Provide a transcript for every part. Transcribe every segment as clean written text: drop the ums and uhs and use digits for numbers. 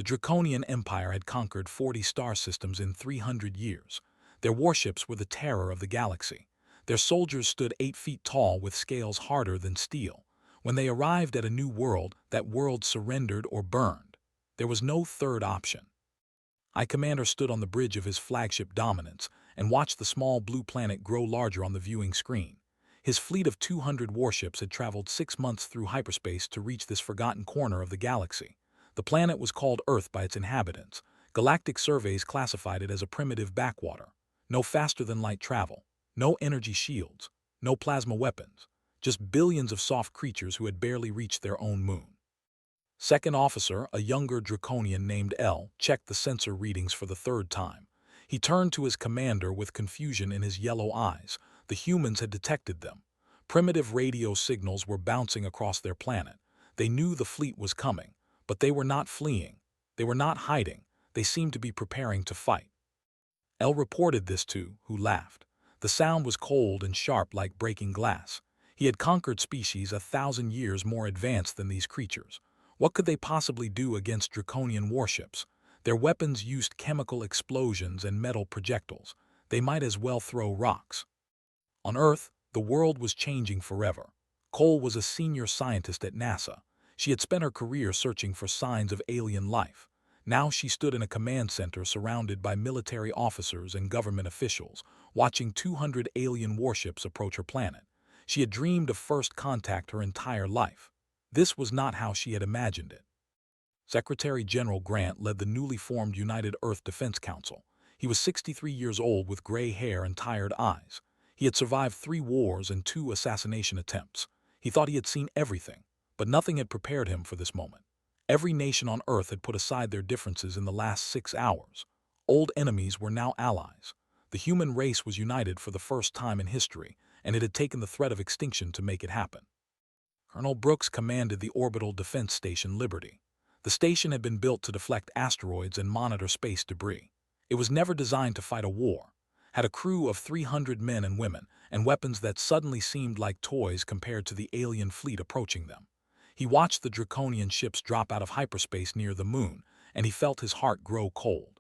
The Draconian Empire had conquered 40 star systems in 300 years. Their warships were the terror of the galaxy. Their soldiers stood 8 feet tall with scales harder than steel. When they arrived at a new world, that world surrendered or burned. There was no third option. High Commander stood on the bridge of his flagship Dominance and watched the small blue planet grow larger on the viewing screen. His fleet of 200 warships had traveled 6 months through hyperspace to reach this forgotten corner of the galaxy. The planet was called Earth by its inhabitants. Galactic surveys classified it as a primitive backwater. No faster-than-light travel, no energy shields, no plasma weapons, just billions of soft creatures who had barely reached their own moon. Second officer, a younger Draconian named L, checked the sensor readings for the 3rd time. He turned to his commander with confusion in his yellow eyes. The humans had detected them. Primitive radio signals were bouncing across their planet. They knew the fleet was coming, but they were not fleeing. They were not hiding. They seemed to be preparing to fight. L reported this to, who laughed. The sound was cold and sharp like breaking glass. He had conquered species 1,000 years more advanced than these creatures. What could they possibly do against Draconian warships? Their weapons used chemical explosions and metal projectiles. They might as well throw rocks. On Earth, the world was changing forever. Cole was a senior scientist at NASA. She had spent her career searching for signs of alien life. Now she stood in a command center surrounded by military officers and government officials, watching 200 alien warships approach her planet. She had dreamed of first contact her entire life. This was not how she had imagined it. Secretary General Grant led the newly formed United Earth Defense Council. He was 63 years old with gray hair and tired eyes. He had survived 3 wars and 2 assassination attempts. He thought he had seen everything, but nothing had prepared him for this moment. Every nation on Earth had put aside their differences in the last 6 hours. Old enemies were now allies. The human race was united for the first time in history, and it had taken the threat of extinction to make it happen. Colonel Brooks commanded the orbital defense station Liberty. The station had been built to deflect asteroids and monitor space debris. It was never designed to fight a war. Had a crew of 300 men and women, and weapons that suddenly seemed like toys compared to the alien fleet approaching them. He watched the Draconian ships drop out of hyperspace near the moon, and he felt his heart grow cold.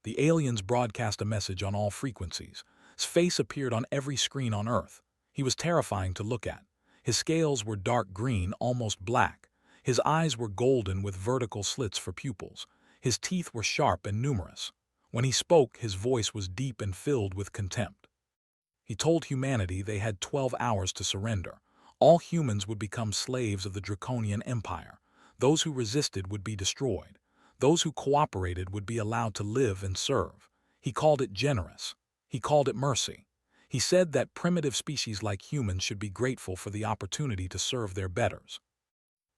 The aliens broadcast a message on all frequencies. His face appeared on every screen on Earth. He was terrifying to look at. His scales were dark green, almost black. His eyes were golden with vertical slits for pupils. His teeth were sharp and numerous. When he spoke, his voice was deep and filled with contempt. He told humanity they had 12 hours to surrender. All humans would become slaves of the Draconian Empire. Those who resisted would be destroyed. Those who cooperated would be allowed to live and serve. He called it generous. He called it mercy. He said that primitive species like humans should be grateful for the opportunity to serve their betters.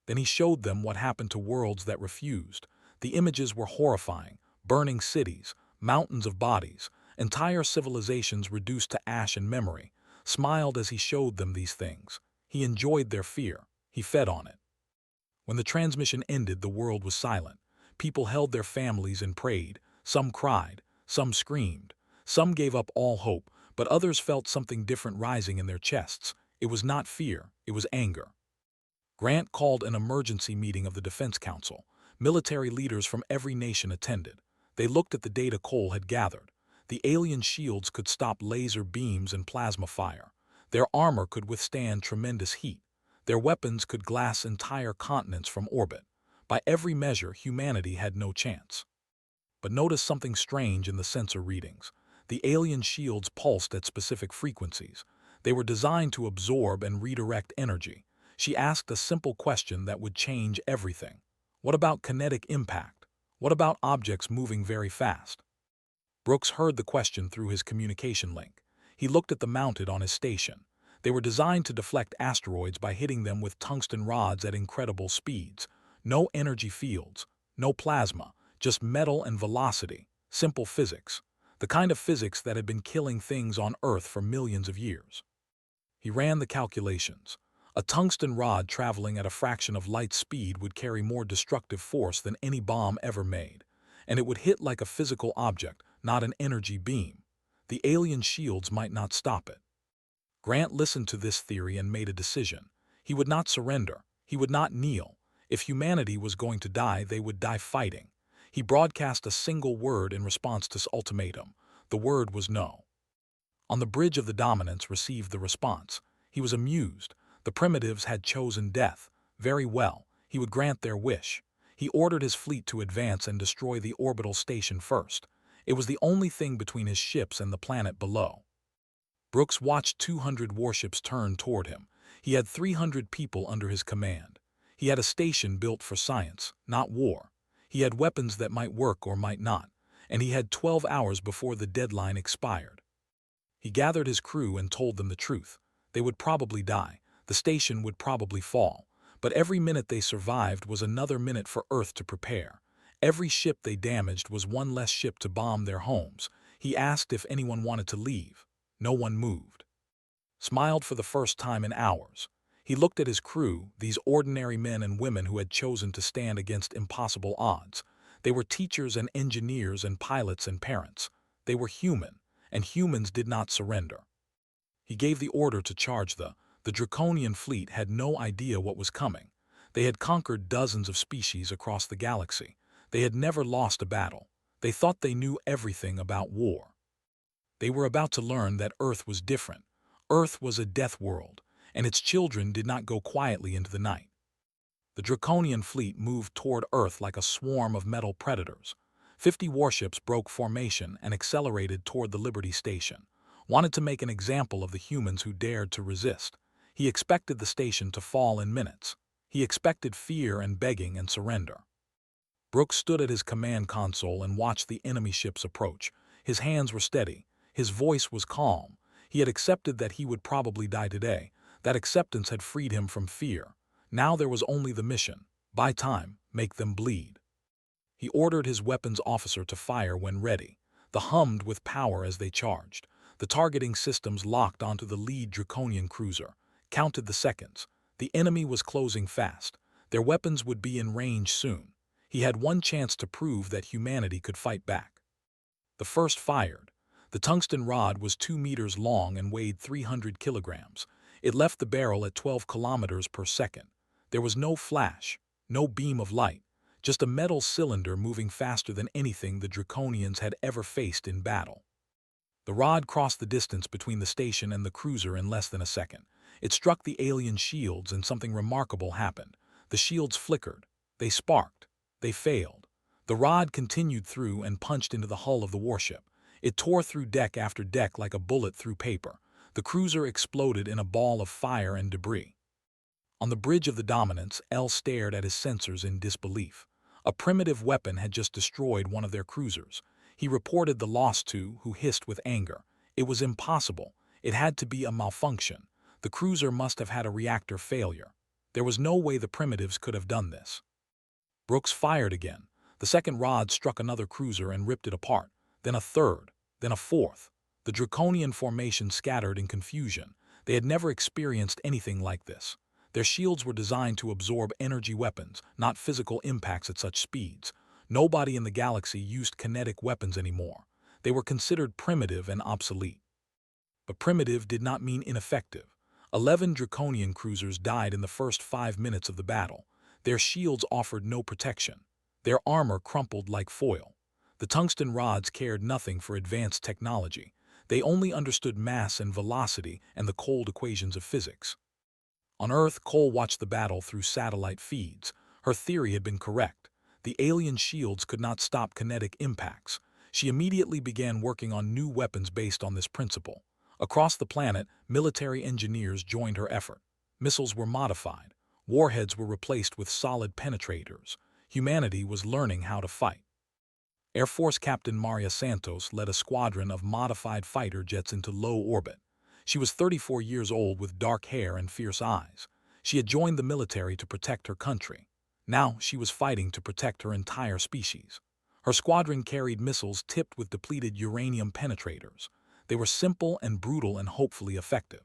Then he showed them what happened to worlds that refused. The images were horrifying: burning cities, mountains of bodies, entire civilizations reduced to ash and memory. Smiled as he showed them these things. He enjoyed their fear. He fed on it. When the transmission ended, the world was silent. People held their families and prayed. Some cried, some screamed, some gave up all hope, but others felt something different rising in their chests. It was not fear, it was anger. Grant called an emergency meeting of the Defense Council. Military leaders from every nation attended. They looked at the data Cole had gathered. The alien shields could stop laser beams and plasma fire. Their armor could withstand tremendous heat. Their weapons could glass entire continents from orbit. By every measure, humanity had no chance. But notice something strange in the sensor readings. The alien shields pulsed at specific frequencies. They were designed to absorb and redirect energy. She asked a simple question that would change everything. What about kinetic impact? What about objects moving very fast? Brooks heard the question through his communication link. He looked at the mounted on his station. They were designed to deflect asteroids by hitting them with tungsten rods at incredible speeds. No energy fields, no plasma, just metal and velocity. Simple physics. The kind of physics that had been killing things on Earth for millions of years. He ran the calculations. A tungsten rod traveling at a fraction of light speed would carry more destructive force than any bomb ever made. And it would hit like a physical object, not an energy beam. The alien shields might not stop it. Grant listened to this theory and made a decision. He would not surrender. He would not kneel. If humanity was going to die, they would die fighting. He broadcast a single word in response to his ultimatum. The word was no. On the bridge of the Dominance received the response. He was amused. The primitives had chosen death. Very well, he would grant their wish. He ordered his fleet to advance and destroy the orbital station first. It was the only thing between his ships and the planet below. Brooks watched 200 warships turn toward him. He had 300 people under his command. He had a station built for science, not war. He had weapons that might work or might not, and he had 12 hours before the deadline expired. He gathered his crew and told them the truth. They would probably die. The station would probably fall. But every minute they survived was another minute for Earth to prepare. Every ship they damaged was one less ship to bomb their homes. He asked if anyone wanted to leave. No one moved. Smiled for the first time in hours. He looked at his crew, these ordinary men and women who had chosen to stand against impossible odds. They were teachers and engineers and pilots and parents. They were human, and humans did not surrender. He gave the order to charge the Draconian fleet had no idea what was coming. They had conquered dozens of species across the galaxy. They had never lost a battle. They thought they knew everything about war. They were about to learn that Earth was different. Earth was a death world, and its children did not go quietly into the night. The Draconian fleet moved toward Earth like a swarm of metal predators. 50 warships broke formation and accelerated toward the Liberty Station, wanted to make an example of the humans who dared to resist. He expected the station to fall in minutes. He expected fear and begging and surrender. Brooks stood at his command console and watched the enemy ships approach. His hands were steady. His voice was calm. He had accepted that he would probably die today. That acceptance had freed him from fear. Now there was only the mission. Buy time, make them bleed. He ordered his weapons officer to fire when ready. The hummed with power as they charged. The targeting systems locked onto the lead Draconian cruiser. Counted the seconds. The enemy was closing fast. Their weapons would be in range soon. He had one chance to prove that humanity could fight back. The first fired. The tungsten rod was 2 meters long and weighed 300 kilograms. It left the barrel at 12 kilometers per second. There was no flash, no beam of light, just a metal cylinder moving faster than anything the Draconians had ever faced in battle. The rod crossed the distance between the station and the cruiser in less than a second. It struck the alien shields and something remarkable happened. The shields flickered. They sparked. They failed. The rod continued through and punched into the hull of the warship. It tore through deck after deck like a bullet through paper. The cruiser exploded in a ball of fire and debris. On the bridge of the Dominance, L stared at his sensors in disbelief. A primitive weapon had just destroyed one of their cruisers. He reported the loss to, who hissed with anger. It was impossible. It had to be a malfunction. The cruiser must have had a reactor failure. There was no way the primitives could have done this. Brooks fired again. The second rod struck another cruiser and ripped it apart. Then a third. Then a fourth. The Draconian formation scattered in confusion. They had never experienced anything like this. Their shields were designed to absorb energy weapons, not physical impacts at such speeds. Nobody in the galaxy used kinetic weapons anymore. They were considered primitive and obsolete. But primitive did not mean ineffective. 11 Draconian cruisers died in the first 5 minutes of the battle. Their shields offered no protection. Their armor crumpled like foil. The tungsten rods cared nothing for advanced technology. They only understood mass and velocity and the cold equations of physics. On Earth, Cole watched the battle through satellite feeds. Her theory had been correct. The alien shields could not stop kinetic impacts. She immediately began working on new weapons based on this principle. Across the planet, military engineers joined her effort. Missiles were modified. Warheads were replaced with solid penetrators. Humanity was learning how to fight. Air Force Captain Maria Santos led a squadron of modified fighter jets into low orbit. She was 34 years old with dark hair and fierce eyes. She had joined the military to protect her country. Now she was fighting to protect her entire species. Her squadron carried missiles tipped with depleted uranium penetrators. They were simple and brutal and hopefully effective.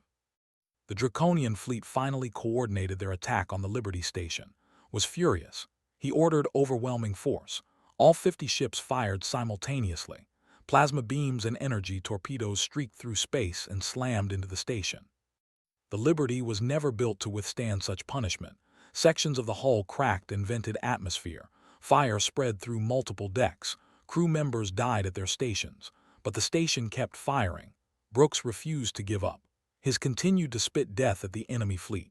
The Draconian fleet finally coordinated their attack on the Liberty Station. Was furious. He ordered overwhelming force. All 50 ships fired simultaneously. Plasma beams and energy torpedoes streaked through space and slammed into the station. The Liberty was never built to withstand such punishment. Sections of the hull cracked and vented atmosphere. Fire spread through multiple decks. Crew members died at their stations, but the station kept firing. Brooks refused to give up. His continued to spit death at the enemy fleet.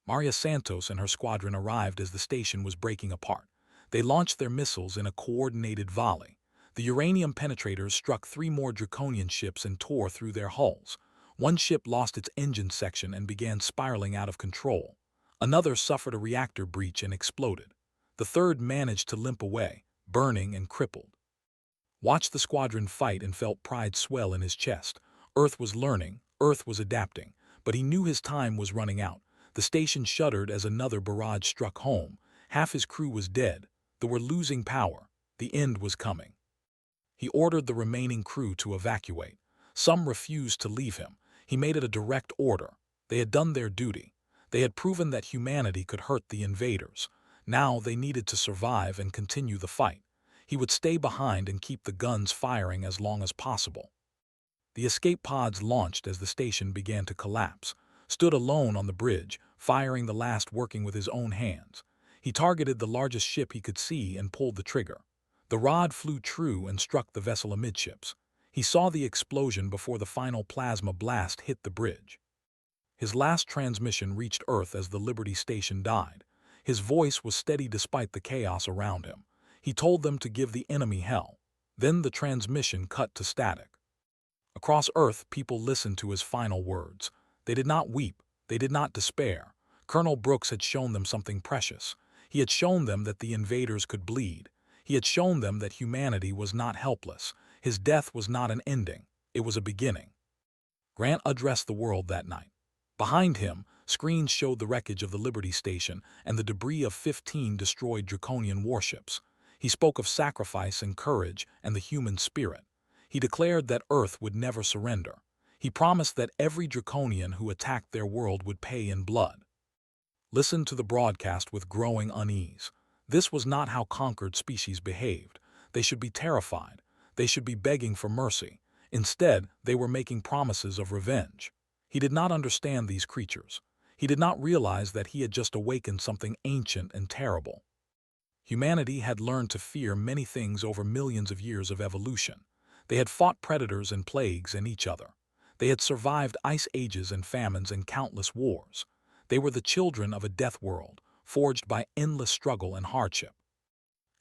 Maria Santos and her squadron arrived as the station was breaking apart. They launched their missiles in a coordinated volley. The uranium penetrators struck 3 more Draconian ships and tore through their hulls. One ship lost its engine section and began spiraling out of control. Another suffered a reactor breach and exploded. The third managed to limp away, burning and crippled. Watched the squadron fight and felt pride swell in his chest. Earth was learning, Earth was adapting, but he knew his time was running out. The station shuddered as another barrage struck home. Half his crew was dead. They were losing power. The end was coming. He ordered the remaining crew to evacuate. Some refused to leave him. He made it a direct order. They had done their duty. They had proven that humanity could hurt the invaders. Now they needed to survive and continue the fight. He would stay behind and keep the guns firing as long as possible. The escape pods launched as the station began to collapse. Stood alone on the bridge, firing the last working with his own hands. He targeted the largest ship he could see and pulled the trigger. The rod flew true and struck the vessel amidships. He saw the explosion before the final plasma blast hit the bridge. His last transmission reached Earth as the Liberty Station died. His voice was steady despite the chaos around him. He told them to give the enemy hell. Then the transmission cut to static. Across Earth, people listened to his final words. They did not weep. They did not despair. Colonel Brooks had shown them something precious. He had shown them that the invaders could bleed. He had shown them that humanity was not helpless. His death was not an ending. It was a beginning. Grant addressed the world that night. Behind him, screens showed the wreckage of the Liberty Station and the debris of 15 destroyed Draconian warships. He spoke of sacrifice and courage and the human spirit. He declared that Earth would never surrender. He promised that every Draconian who attacked their world would pay in blood. Listened to the broadcast with growing unease. This was not how conquered species behaved. They should be terrified. They should be begging for mercy. Instead, they were making promises of revenge. He did not understand these creatures. He did not realize that he had just awakened something ancient and terrible. Humanity had learned to fear many things over millions of years of evolution. They had fought predators and plagues and each other. They had survived ice ages and famines and countless wars. They were the children of a death world, forged by endless struggle and hardship.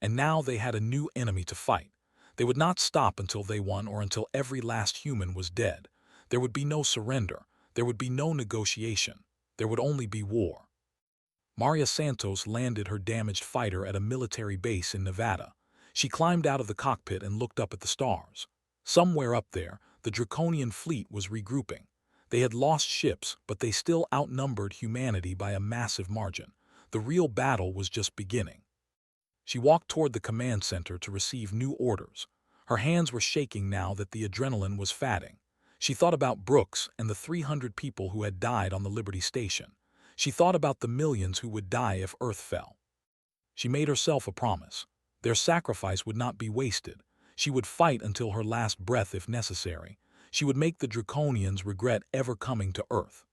And now they had a new enemy to fight. They would not stop until they won or until every last human was dead. There would be no surrender. There would be no negotiation. There would only be war. Maria Santos landed her damaged fighter at a military base in Nevada. She climbed out of the cockpit and looked up at the stars. Somewhere up there, the Draconian fleet was regrouping. They had lost ships, but they still outnumbered humanity by a massive margin. The real battle was just beginning. She walked toward the command center to receive new orders. Her hands were shaking now that the adrenaline was fatting. She thought about Brooks and the 300 people who had died on the Liberty Station. She thought about the millions who would die if Earth fell. She made herself a promise. Their sacrifice would not be wasted. She would fight until her last breath if necessary. She would make the Draconians regret ever coming to Earth.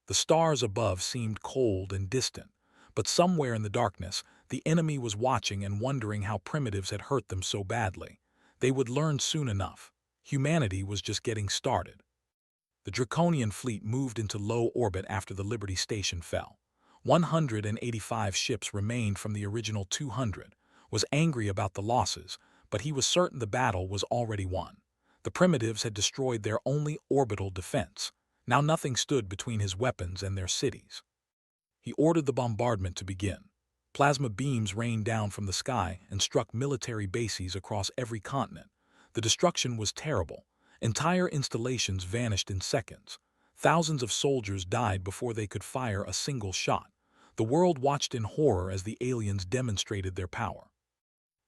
The stars above seemed cold and distant, but somewhere in the darkness, the enemy was watching and wondering how primitives had hurt them so badly. They would learn soon enough. Humanity was just getting started. The Draconian fleet moved into low orbit after the Liberty Station fell. 185 ships remained from the original 200. Was angry about the losses, but he was certain the battle was already won. The primitives had destroyed their only orbital defense. Now nothing stood between his weapons and their cities. He ordered the bombardment to begin. Plasma beams rained down from the sky and struck military bases across every continent. The destruction was terrible. Entire installations vanished in seconds. Thousands of soldiers died before they could fire a single shot. The world watched in horror as the aliens demonstrated their power.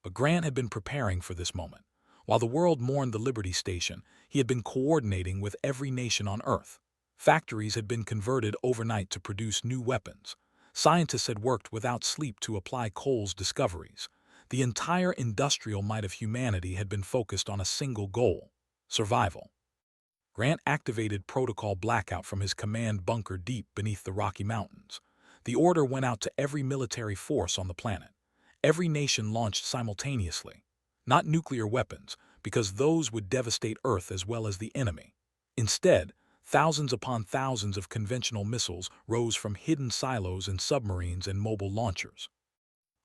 But Grant had been preparing for this moment. While the world mourned the Liberty Station, he had been coordinating with every nation on Earth. Factories had been converted overnight to produce new weapons. Scientists had worked without sleep to apply Cole's discoveries. The entire industrial might of humanity had been focused on a single goal: survival. Grant activated Protocol Blackout from his command bunker deep beneath the Rocky Mountains. The order went out to every military force on the planet. Every nation launched simultaneously. Not nuclear weapons, because those would devastate Earth as well as the enemy. Instead, thousands upon thousands of conventional missiles rose from hidden silos in submarines and mobile launchers.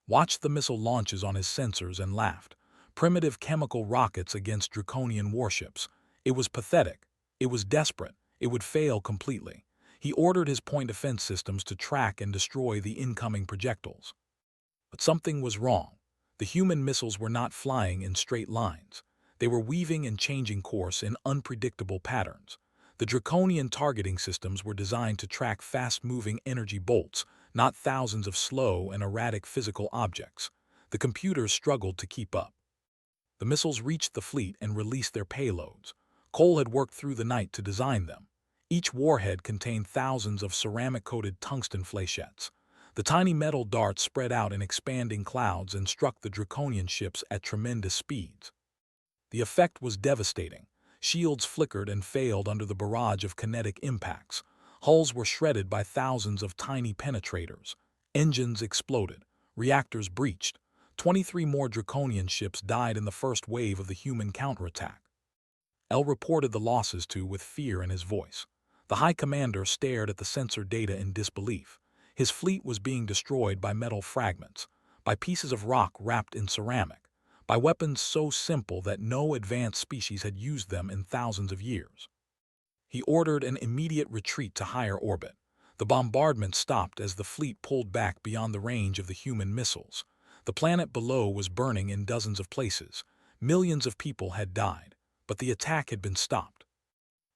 Watched the missile launches on his sensors and laughed. Primitive chemical rockets against Draconian warships. It was pathetic. It was desperate. It would fail completely. He ordered his point defense systems to track and destroy the incoming projectiles. But something was wrong. The human missiles were not flying in straight lines. They were weaving and changing course in unpredictable patterns. The Draconian targeting systems were designed to track fast-moving energy bolts, not thousands of slow and erratic physical objects. The computers struggled to keep up. The missiles reached the fleet and released their payloads. Cole had worked through the night to design them. Each warhead contained thousands of ceramic-coated tungsten flechettes. The tiny metal darts spread out in expanding clouds and struck the Draconian ships at tremendous speeds. The effect was devastating. Shields flickered and failed under the barrage of kinetic impacts. Hulls were shredded by thousands of tiny penetrators. Engines exploded. Reactors breached. 23 more Draconian ships died in the first wave of the human counterattack. El reported the losses with fear in his voice. The High Commander stared at the sensor data in disbelief. His fleet was being destroyed by metal fragments, by pieces of rock wrapped in ceramic, by weapons so simple that no advanced species had used them in thousands of years. He ordered an immediate retreat to higher orbit. The bombardment stopped as the fleet pulled back beyond the range of the human missiles. The planet below was burning in dozens of places. Millions of people had died, but the attack had been stopped.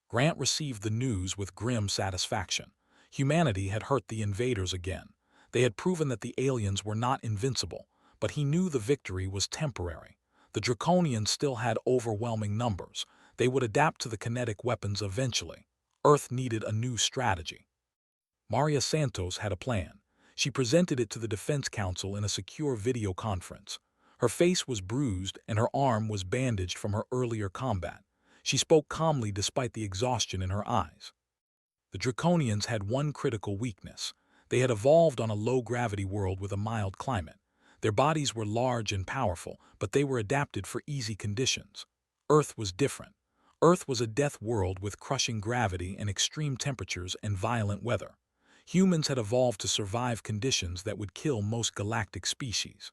Grant received the news with grim satisfaction. Humanity had hurt the invaders again. They had proven that the aliens were not invincible, but he knew the victory was temporary. The Draconians still had overwhelming numbers. They would adapt to the kinetic weapons eventually. Earth needed a new strategy. Maria Santos had a plan. She presented it to the Defense Council in a secure video conference. Her face was bruised and her arm was bandaged from her earlier combat. She spoke calmly despite the exhaustion in her eyes. The Draconians had one critical weakness. They had evolved on a low-gravity world with a mild climate. Their bodies were large and powerful, but they were adapted for easy conditions. Earth was different. Earth was a death world with crushing gravity and extreme temperatures and violent weather. Humans had evolved to survive conditions that would kill most galactic species.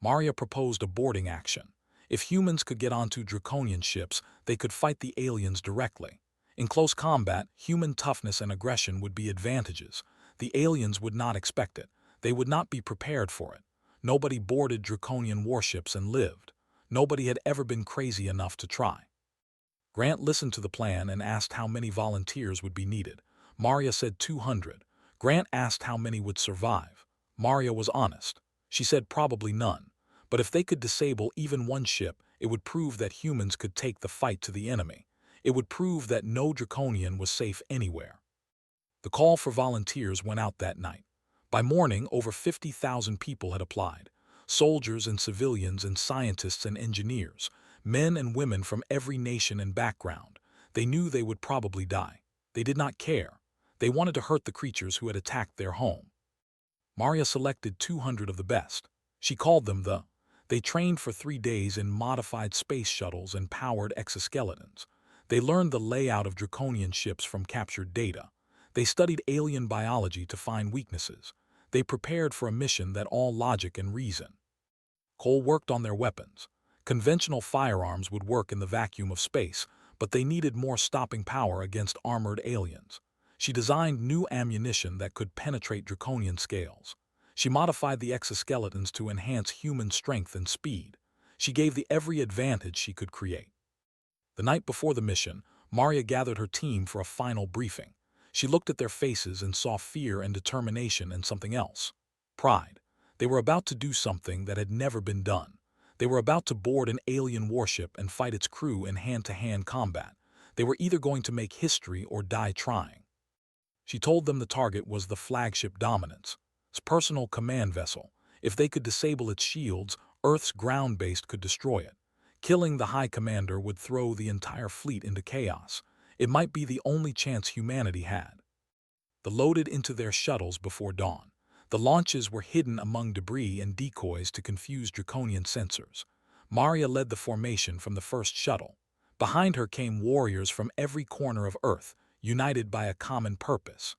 Maria proposed a boarding action. If humans could get onto Draconian ships, they could fight the aliens directly. In close combat, human toughness and aggression would be advantages. The aliens would not expect it. They would not be prepared for it. Nobody boarded Draconian warships and lived. Nobody had ever been crazy enough to try. Grant listened to the plan and asked how many volunteers would be needed. Maria said 200. Grant asked how many would survive. Maria was honest. She said probably none. But if they could disable even one ship, it would prove that humans could take the fight to the enemy. It would prove that no Draconian was safe anywhere. The call for volunteers went out that night. By morning, over 50,000 people had applied. Soldiers and civilians and scientists and engineers, men and women from every nation and background. They knew they would probably die. They did not care. They wanted to hurt the creatures who had attacked their home. Maria selected 200 of the best. She called them the. They trained for 3 days in modified space shuttles and powered exoskeletons. They learned the layout of Draconian ships from captured data. They studied alien biology to find weaknesses. They prepared for a mission that all logic and reason. Cole worked on their weapons. Conventional firearms would work in the vacuum of space, but they needed more stopping power against armored aliens. She designed new ammunition that could penetrate Draconian scales. She modified the exoskeletons to enhance human strength and speed. She gave the every advantage she could create. The night before the mission, Maria gathered her team for a final briefing. She looked at their faces and saw fear and determination and something else. Pride. They were about to do something that had never been done. They were about to board an alien warship and fight its crew in hand-to-hand combat. They were either going to make history or die trying. She told them the target was the flagship Dominance, its personal command vessel. If they could disable its shields, Earth's ground-based could destroy it. Killing the High Commander would throw the entire fleet into chaos. It might be the only chance humanity had. They loaded into their shuttles before dawn. The launches were hidden among debris and decoys to confuse Draconian sensors. Maria led the formation from the first shuttle. Behind her came warriors from every corner of Earth, united by a common purpose.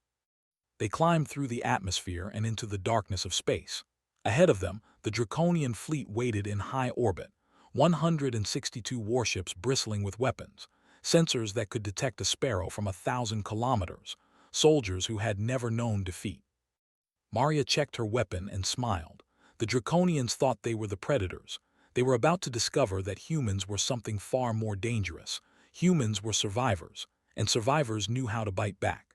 They climbed through the atmosphere and into the darkness of space. Ahead of them, the Draconian fleet waited in high orbit, 162 warships bristling with weapons, sensors that could detect a sparrow from 1,000 kilometers, soldiers who had never known defeat. Maria checked her weapon and smiled. The Draconians thought they were the predators. They were about to discover that humans were something far more dangerous. Humans were survivors, and survivors knew how to bite back.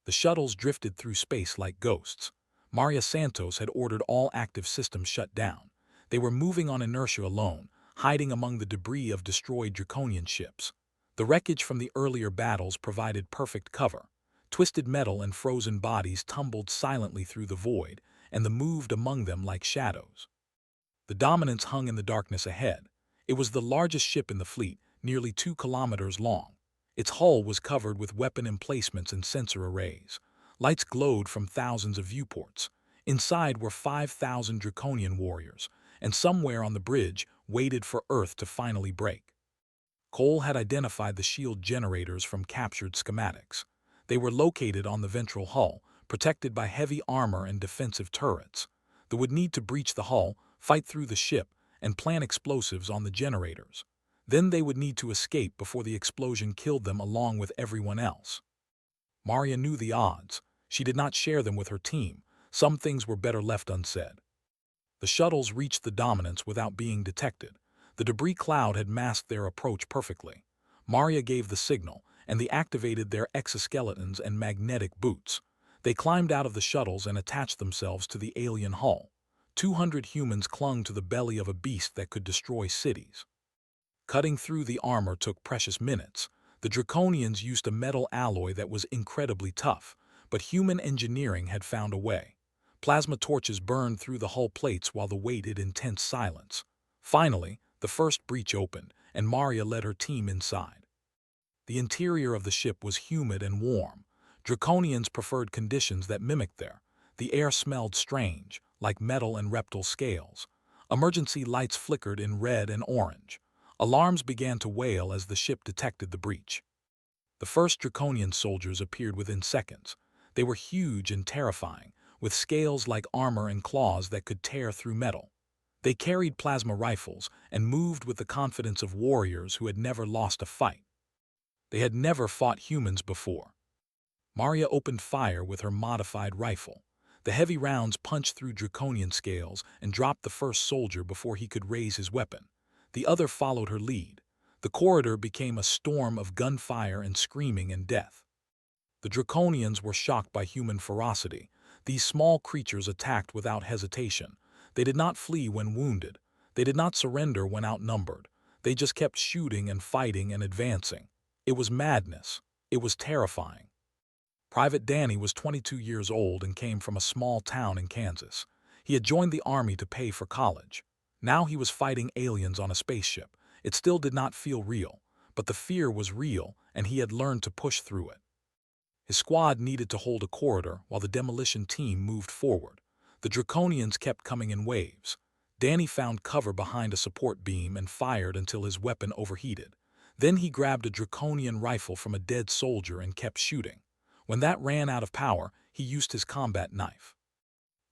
The shuttles drifted through space like ghosts. Maria Santos had ordered all active systems shut down. They were moving on inertia alone, hiding among the debris of destroyed Draconian ships. The wreckage from the earlier battles provided perfect cover. Twisted metal and frozen bodies tumbled silently through the void, and moved among them like shadows. The Dominance hung in the darkness ahead. It was the largest ship in the fleet, nearly 2 kilometers long. Its hull was covered with weapon emplacements and sensor arrays. Lights glowed from thousands of viewports. Inside were 5,000 Draconian warriors, and somewhere on the bridge waited for Earth to finally break. Cole had identified the shield generators from captured schematics. They were located on the ventral hull, protected by heavy armor and defensive turrets. They would need to breach the hull, fight through the ship, and plant explosives on the generators. Then they would need to escape before the explosion killed them along with everyone else. Maria knew the odds. She did not share them with her team. Some things were better left unsaid. The shuttles reached the Dominance without being detected. The debris cloud had masked their approach perfectly. Maria gave the signal, and they activated their exoskeletons and magnetic boots. They climbed out of the shuttles and attached themselves to the alien hull. 200 humans clung to the belly of a beast that could destroy cities. Cutting through the armor took precious minutes. The Draconians used a metal alloy that was incredibly tough, but human engineering had found a way. Plasma torches burned through the hull plates while they waited in tense silence. Finally, the first breach opened, and Maria led her team inside. The interior of the ship was humid and warm. Draconians preferred conditions that mimicked there. The air smelled strange, like metal and reptile scales. Emergency lights flickered in red and orange. Alarms began to wail as the ship detected the breach. The first Draconian soldiers appeared within seconds. They were huge and terrifying, with scales like armor and claws that could tear through metal. They carried plasma rifles and moved with the confidence of warriors who had never lost a fight. They had never fought humans before. Maria opened fire with her modified rifle. The heavy rounds punched through Draconian scales and dropped the first soldier before he could raise his weapon. The other followed her lead. The corridor became a storm of gunfire and screaming and death. The Draconians were shocked by human ferocity. These small creatures attacked without hesitation. They did not flee when wounded. They did not surrender when outnumbered. They just kept shooting and fighting and advancing. It was madness. It was terrifying. Private Danny was 22 years old and came from a small town in Kansas. He had joined the army to pay for college. Now he was fighting aliens on a spaceship. It still did not feel real, but the fear was real, and he had learned to push through it. His squad needed to hold a corridor while the demolition team moved forward. The Draconians kept coming in waves. Danny found cover behind a support beam and fired until his weapon overheated. Then he grabbed a Draconian rifle from a dead soldier and kept shooting. When that ran out of power, he used his combat knife.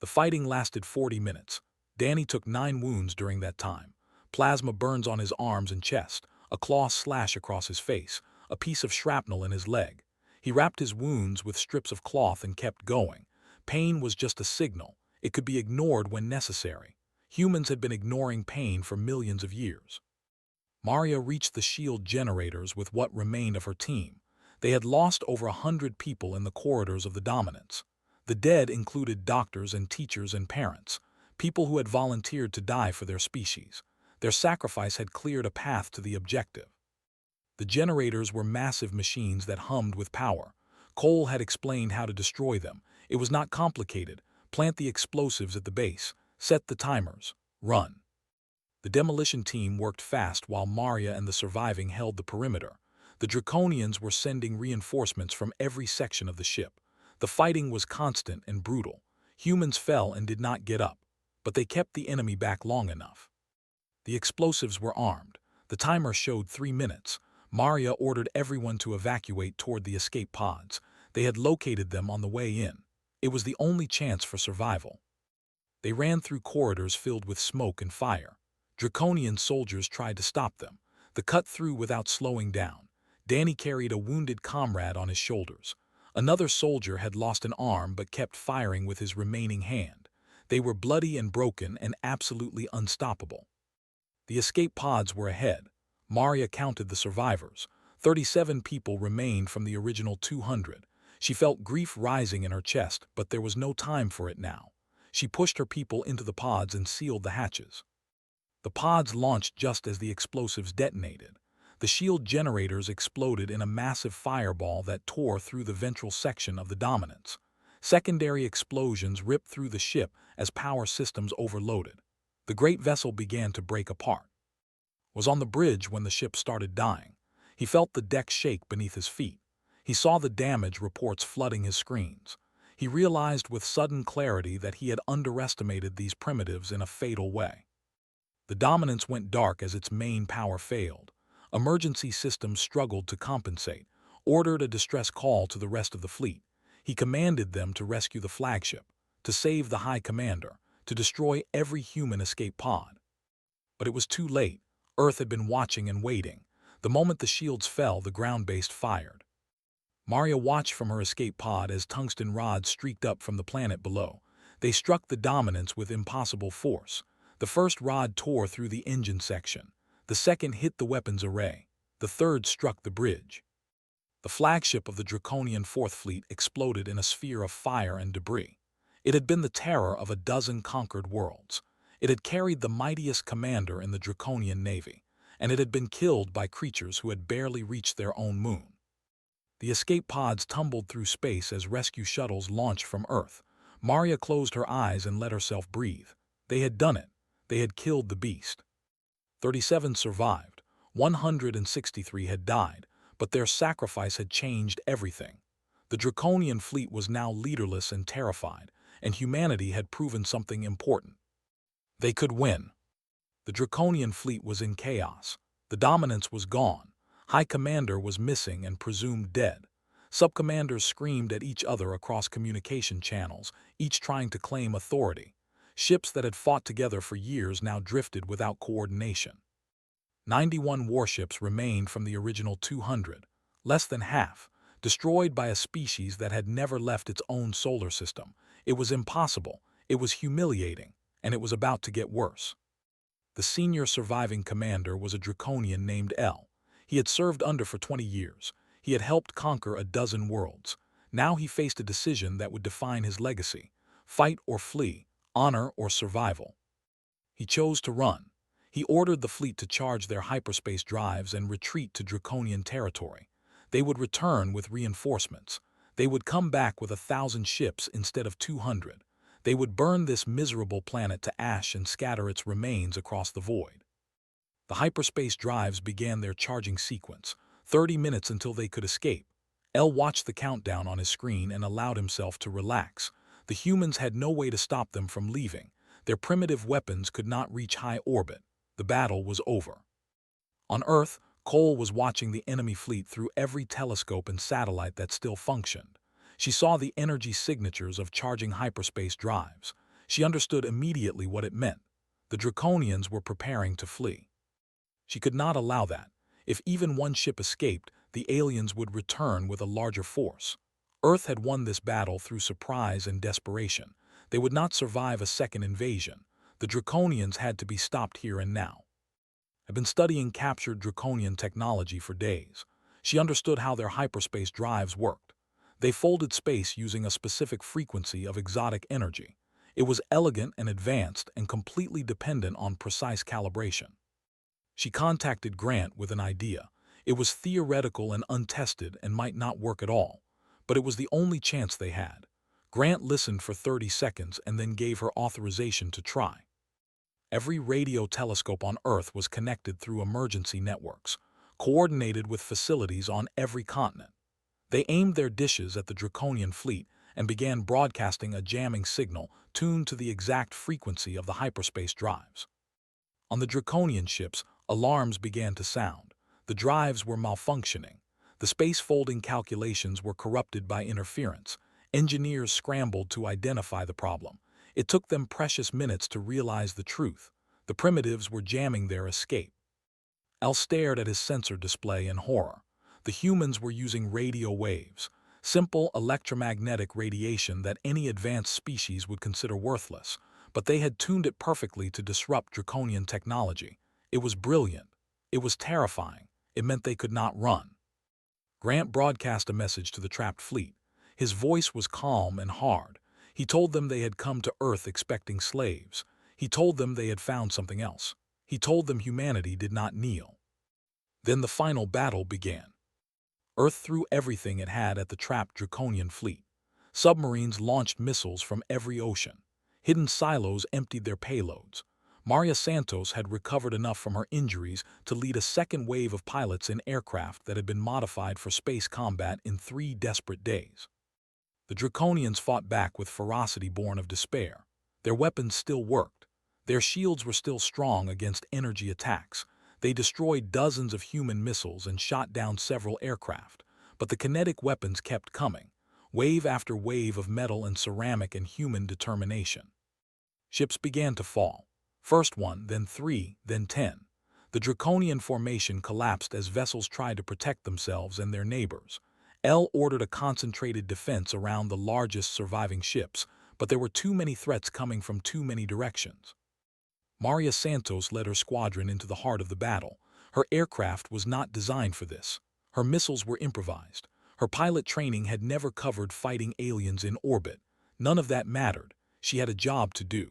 The fighting lasted 40 minutes. Danny took 9 wounds during that time. Plasma burns on his arms and chest, a claw slash across his face, a piece of shrapnel in his leg. He wrapped his wounds with strips of cloth and kept going. Pain was just a signal. It could be ignored when necessary. Humans had been ignoring pain for millions of years. Maria reached the shield generators with what remained of her team. They had lost over 100 people in the corridors of the Dominance. The dead included doctors and teachers and parents, people who had volunteered to die for their species. Their sacrifice had cleared a path to the objective. The generators were massive machines that hummed with power. Cole had explained how to destroy them. It was not complicated. Plant the explosives at the base, set the timers, run. The demolition team worked fast while Maria and the surviving held the perimeter. The Draconians were sending reinforcements from every section of the ship. The fighting was constant and brutal. Humans fell and did not get up, but they kept the enemy back long enough. The explosives were armed. The timer showed 3 minutes. Maria ordered everyone to evacuate toward the escape pods. They had located them on the way in. It was the only chance for survival. They ran through corridors filled with smoke and fire. Draconian soldiers tried to stop them. They cut through without slowing down. Danny carried a wounded comrade on his shoulders. Another soldier had lost an arm but kept firing with his remaining hand. They were bloody and broken and absolutely unstoppable. The escape pods were ahead. Maria counted the survivors. 37 people remained from the original 200. She felt grief rising in her chest, but there was no time for it now. She pushed her people into the pods and sealed the hatches. The pods launched just as the explosives detonated. The shield generators exploded in a massive fireball that tore through the ventral section of the Dominance. Secondary explosions ripped through the ship as power systems overloaded. The great vessel began to break apart. Was on the bridge when the ship started dying. He felt the deck shake beneath his feet. He saw the damage reports flooding his screens. He realized with sudden clarity that he had underestimated these primitives in a fatal way. The Dominance went dark as its main power failed. Emergency systems struggled to compensate, ordered a distress call to the rest of the fleet. He commanded them to rescue the flagship, to save the High Commander, to destroy every human escape pod. But it was too late. Earth had been watching and waiting. The moment the shields fell, the ground-based fired. Maria watched from her escape pod as tungsten rods streaked up from the planet below. They struck the Dominance with impossible force. The first rod tore through the engine section. The second hit the weapons array. The third struck the bridge. The flagship of the Draconian Fourth Fleet exploded in a sphere of fire and debris. It had been the terror of a dozen conquered worlds. It had carried the mightiest commander in the Draconian Navy, and it had been killed by creatures who had barely reached their own moon. The escape pods tumbled through space as rescue shuttles launched from Earth. Maria closed her eyes and let herself breathe. They had done it. They had killed the beast. 37 survived. 163 had died, but their sacrifice had changed everything. The Draconian fleet was now leaderless and terrified, and humanity had proven something important. They could win. The Draconian fleet was in chaos. The Dominance was gone. High Commander was missing and presumed dead. Subcommanders screamed at each other across communication channels, each trying to claim authority. Ships that had fought together for years now drifted without coordination. 91 warships remained from the original 200, less than half, destroyed by a species that had never left its own solar system. It was impossible, it was humiliating, and it was about to get worse. The senior surviving commander was a Draconian named L. He had served under for 20 years. He had helped conquer a dozen worlds. Now he faced a decision that would define his legacy: fight or flee, honor or survival. He chose to run. He ordered the fleet to charge their hyperspace drives and retreat to Draconian territory. They would return with reinforcements. They would come back with 1,000 ships instead of 200. They would burn this miserable planet to ash and scatter its remains across the void. The hyperspace drives began their charging sequence, 30 minutes until they could escape. L watched the countdown on his screen and allowed himself to relax. The humans had no way to stop them from leaving. Their primitive weapons could not reach high orbit. The battle was over. On Earth, Cole was watching the enemy fleet through every telescope and satellite that still functioned. She saw the energy signatures of charging hyperspace drives. She understood immediately what it meant. The Draconians were preparing to flee. She could not allow that. If even one ship escaped, the aliens would return with a larger force. Earth had won this battle through surprise and desperation. They would not survive a second invasion. The Draconians had to be stopped here and now. Had been studying captured Draconian technology for days. She understood how their hyperspace drives worked. They folded space using a specific frequency of exotic energy. It was elegant and advanced and completely dependent on precise calibration. She contacted Grant with an idea. It was theoretical and untested and might not work at all, but it was the only chance they had. Grant listened for 30 seconds and then gave her authorization to try. Every radio telescope on Earth was connected through emergency networks, coordinated with facilities on every continent. They aimed their dishes at the Draconian fleet and began broadcasting a jamming signal tuned to the exact frequency of the hyperspace drives. On the Draconian ships, alarms began to sound. The drives were malfunctioning. The space-folding calculations were corrupted by interference. Engineers scrambled to identify the problem. It took them precious minutes to realize the truth. The primitives were jamming their escape. Al stared at his sensor display in horror. The humans were using radio waves, simple electromagnetic radiation that any advanced species would consider worthless, but they had tuned it perfectly to disrupt Draconian technology. It was brilliant. It was terrifying. It meant they could not run. Grant broadcast a message to the trapped fleet. His voice was calm and hard. He told them they had come to Earth expecting slaves. He told them they had found something else. He told them humanity did not kneel. Then the final battle began. Earth threw everything it had at the trapped Draconian fleet. Submarines launched missiles from every ocean. Hidden silos emptied their payloads. Maria Santos had recovered enough from her injuries to lead a second wave of pilots in aircraft that had been modified for space combat in 3 desperate days. The Draconians fought back with ferocity born of despair. Their weapons still worked. Their shields were still strong against energy attacks. They destroyed dozens of human missiles and shot down several aircraft. But the kinetic weapons kept coming, wave after wave of metal and ceramic and human determination. Ships began to fall. First 1, then 3, then 10. The Draconian formation collapsed as vessels tried to protect themselves and their neighbors. L ordered a concentrated defense around the largest surviving ships, but there were too many threats coming from too many directions. Maria Santos led her squadron into the heart of the battle. Her aircraft was not designed for this. Her missiles were improvised. Her pilot training had never covered fighting aliens in orbit. None of that mattered. She had a job to do.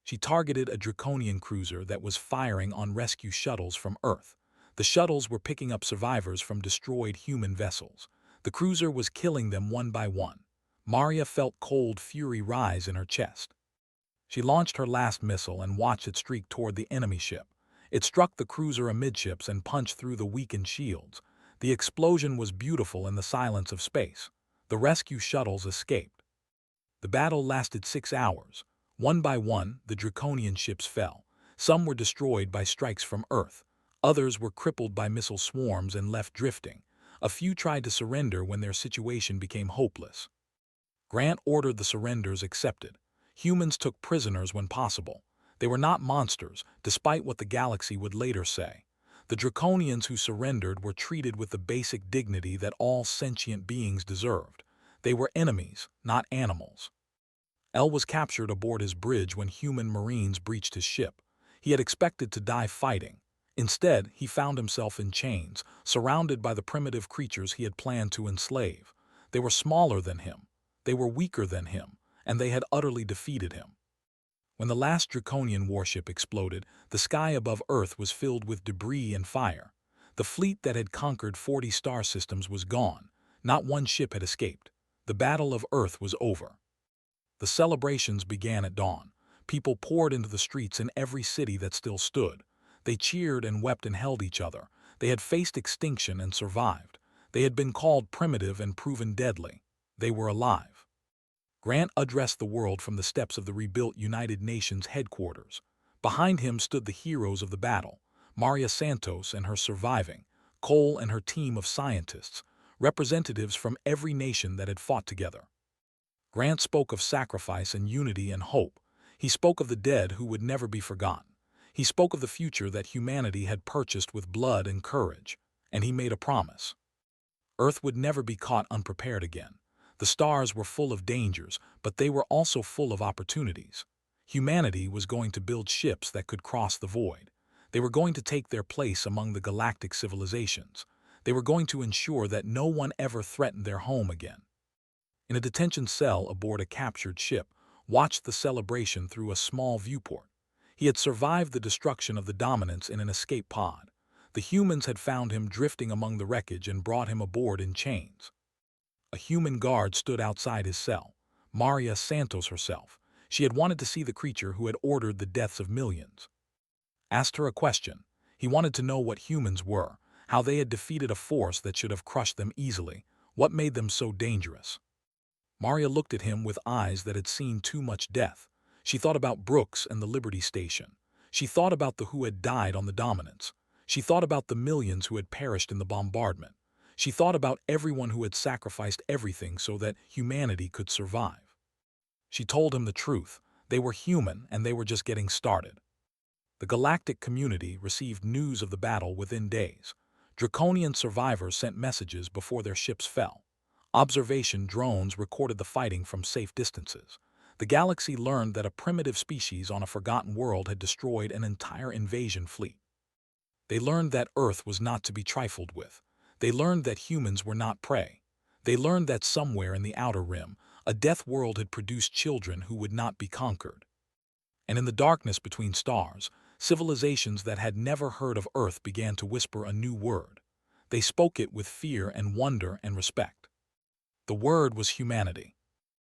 She targeted a Draconian cruiser that was firing on rescue shuttles from Earth. The shuttles were picking up survivors from destroyed human vessels. The cruiser was killing them one by one. Maria felt cold fury rise in her chest. She launched her last missile and watched it streak toward the enemy ship. It struck the cruiser amidships and punched through the weakened shields. The explosion was beautiful in the silence of space. The rescue shuttles escaped. The battle lasted 6 hours. One by one, the Draconian ships fell. Some were destroyed by strikes from Earth. Others were crippled by missile swarms and left drifting. A few tried to surrender when their situation became hopeless. Grant ordered the surrenders accepted. Humans took prisoners when possible. They were not monsters, despite what the galaxy would later say. The Draconians who surrendered were treated with the basic dignity that all sentient beings deserved. They were enemies, not animals. L was captured aboard his bridge when human marines breached his ship. He had expected to die fighting. Instead, he found himself in chains, surrounded by the primitive creatures he had planned to enslave. They were smaller than him. They were weaker than him, and they had utterly defeated him. When the last Draconian warship exploded, the sky above Earth was filled with debris and fire. The fleet that had conquered 40 star systems was gone. Not one ship had escaped. The Battle of Earth was over. The celebrations began at dawn. People poured into the streets in every city that still stood. They cheered and wept and held each other. They had faced extinction and survived. They had been called primitive and proven deadly. They were alive. Grant addressed the world from the steps of the rebuilt United Nations headquarters. Behind him stood the heroes of the battle, Maria Santos and her surviving, Cole and her team of scientists, representatives from every nation that had fought together. Grant spoke of sacrifice and unity and hope. He spoke of the dead who would never be forgotten. He spoke of the future that humanity had purchased with blood and courage. And he made a promise. Earth would never be caught unprepared again. The stars were full of dangers, but they were also full of opportunities. Humanity was going to build ships that could cross the void. They were going to take their place among the galactic civilizations. They were going to ensure that no one ever threatened their home again. In a detention cell aboard a captured ship, watched the celebration through a small viewport. He had survived the destruction of the Dominants in an escape pod. The humans had found him drifting among the wreckage and brought him aboard in chains. A human guard stood outside his cell, Maria Santos herself. She had wanted to see the creature who had ordered the deaths of millions. Asked her a question. He wanted to know what humans were, how they had defeated a force that should have crushed them easily, what made them so dangerous. Maria looked at him with eyes that had seen too much death. She thought about Brooks and the Liberty Station. She thought about the who had died on the Dominance. She thought about the millions who had perished in the bombardment. She thought about everyone who had sacrificed everything so that humanity could survive. She told him the truth. They were human and they were just getting started. The galactic community received news of the battle within days. Draconian survivors sent messages before their ships fell. Observation drones recorded the fighting from safe distances. The galaxy learned that a primitive species on a forgotten world had destroyed an entire invasion fleet. They learned that Earth was not to be trifled with. They learned that humans were not prey. They learned that somewhere in the outer rim, a death world had produced children who would not be conquered. And in the darkness between stars, civilizations that had never heard of Earth began to whisper a new word. They spoke it with fear and wonder and respect. The word was humanity.